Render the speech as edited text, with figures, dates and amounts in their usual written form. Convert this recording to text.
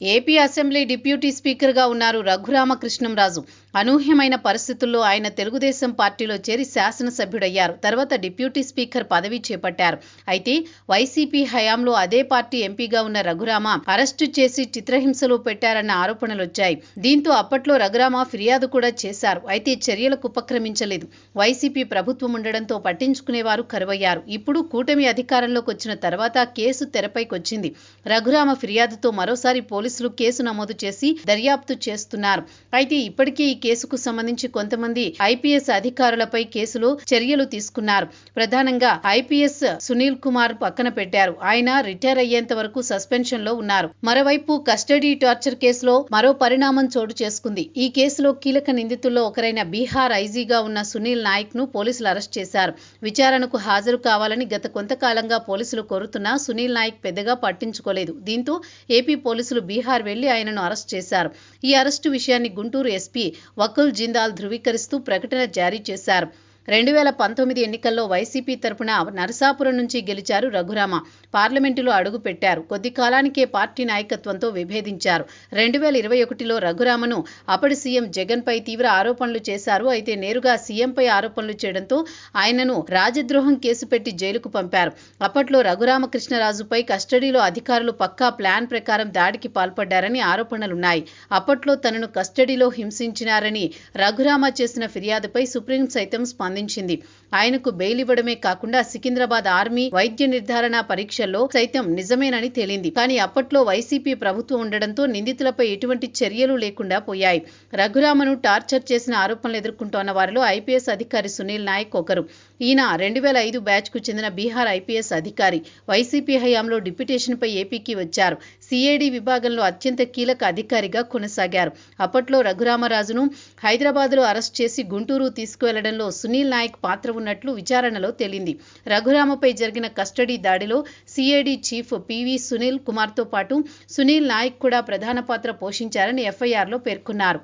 AP assembly deputy స్పీకర్గా ఉన్నారు రఘురామకృష్ణంరాజు. అనూహ్యమైన పరిస్థితుల్లో ఆయన తెలుగుదేశం పార్టీలో చేరి శాసనసభ్యుడయ్యారు. తర్వాత డిప్యూటీ స్పీకర్ పదవి చేపట్టారు. అయితే వైసీపీ హయాంలో అదే పార్టీ ఎంపీగా ఉన్న రఘురామ అరెస్టు చేసి చిత్రహింసలు పెట్టారన్న ఆరోపణలొచ్చాయి. దీంతో అప్పట్లో రఘురామ ఫిర్యాదు కూడా చేశారు. అయితే చర్యలకు ఉపక్రమించలేదు. వైసీపీ ప్రభుత్వం ఉండడంతో పట్టించుకునేవారు కరువయ్యారు. ఇప్పుడు కూటమి అధికారంలోకి వచ్చిన తర్వాత కేసు తెరపైకొచ్చింది. రఘురామ ఫిర్యాదుతో మరోసారి పోలీసులు కేసు నమోదు చేసి దర్యాప్తు చేస్తున్నారు. అయితే ఇప్పటికే ఈ కేసుకు సంబంధించి కొంతమంది ఐపీఎస్ అధికారులపై కేసులో చర్యలు తీసుకున్నారు. ప్రధానంగా ఐపీఎస్ సునీల్ కుమార్ పక్కన పెట్టారు. ఆయన రిటైర్ అయ్యేంత వరకు సస్పెన్షన్ లో ఉన్నారు. మరోవైపు కస్టడీ టార్చర్ కేసులో మరో పరిణామం చోటు చేసుకుంది. ఈ కేసులో కీలక నిందితుల్లో ఒకరైన బీహార్ ఐజీగా ఉన్న సునీల్ నాయక్ ను పోలీసులు అరెస్ట్ చేశారు. విచారణకు హాజరు కావాలని గత కొంతకాలంగా పోలీసులు కోరుతున్నా సునీల్ నాయక్ పెద్దగా పట్టించుకోలేదు. దీంతో ఏపీ పోలీసులు బీహార్ వెళ్లి ఆయనను అరెస్ట్ చేశారు. ఈ అరెస్టు విషయాన్ని గుంటూరు ఎస్పీ వకుల్ జిందాల్ ధృవీకరిస్తూ ప్రకటన జారీ చేశారు. 2019 ఎన్నికల్లో వైసీపీ తరపున నరసాపురం నుంచి గెలిచారు రఘురామ. పార్లమెంటులో అడుగు పెట్టారు. కొద్ది కాలానికే పార్టీ నాయకత్వంతో విభేదించారు. 2021లో రఘురామను అప్పటి సీఎం జగన్పై తీవ్ర ఆరోపణలు చేశారు. అయితే నేరుగా సీఎంపై ఆరోపణలు చేయడంతో ఆయనను రాజద్రోహం కేసు పెట్టి జైలుకు పంపారు. అప్పట్లో రఘురామకృష్ణరాజుపై కస్టడీలో అధికారులు పక్కా ప్లాన్ ప్రకారం దాడికి పాల్పడ్డారని ఆరోపణలున్నాయి. అప్పట్లో తనను కస్టడీలో హింసించినారని రఘురామ చేసిన ఫిర్యాదుపై సుప్రీం సైతం స్పందించింది. ఆయనకు బెయిల్ ఇవ్వడమే కాకుండా సికింద్రాబాద్ ఆర్మీ వైద్య నిర్ధారణ పరీక్షల్లో సైతం నిజమేనని తేలింది. కానీ అప్పట్లో వైసీపీ ప్రభుత్వం ఉండడంతో నిందితులపై ఎటువంటి చర్యలు లేకుండా పోయాయి. రఘురామను టార్చర్ చేసిన ఆరోపణలు ఎదుర్కొంటోన్న వారిలో ఐపీఎస్ అధికారి సునీల్ నాయక్ ఒకరు. ఈయన 2005 బ్యాచ్ కు చెందిన బీహార్ ఐపీఎస్ అధికారి. వైసీపీ హయాంలో డిప్యుటేషన్పై ఏపీకి వచ్చారు. సిఐడి విభాగంలో అత్యంత కీలక అధికారిగా కొనసాగారు. అప్పట్లో రఘురామరాజును హైదరాబాద్లో అరెస్ట్ చేసి గుంటూరు తీసుకువెళ్లడంలో సునీల్ నాయక్ పాత్ర ఉన్నట్లు విచారణలో తేలింది. రఘురామపై జరిగిన కస్టడీ దాడిలో సిఐడి చీఫ్ పివి సునీల్ కుమార్తో పాటు సునీల్ నాయక్ కూడా ప్రధాన పాత్ర పోషించారని ఎఫ్ఐఆర్లో పేర్కొన్నారు.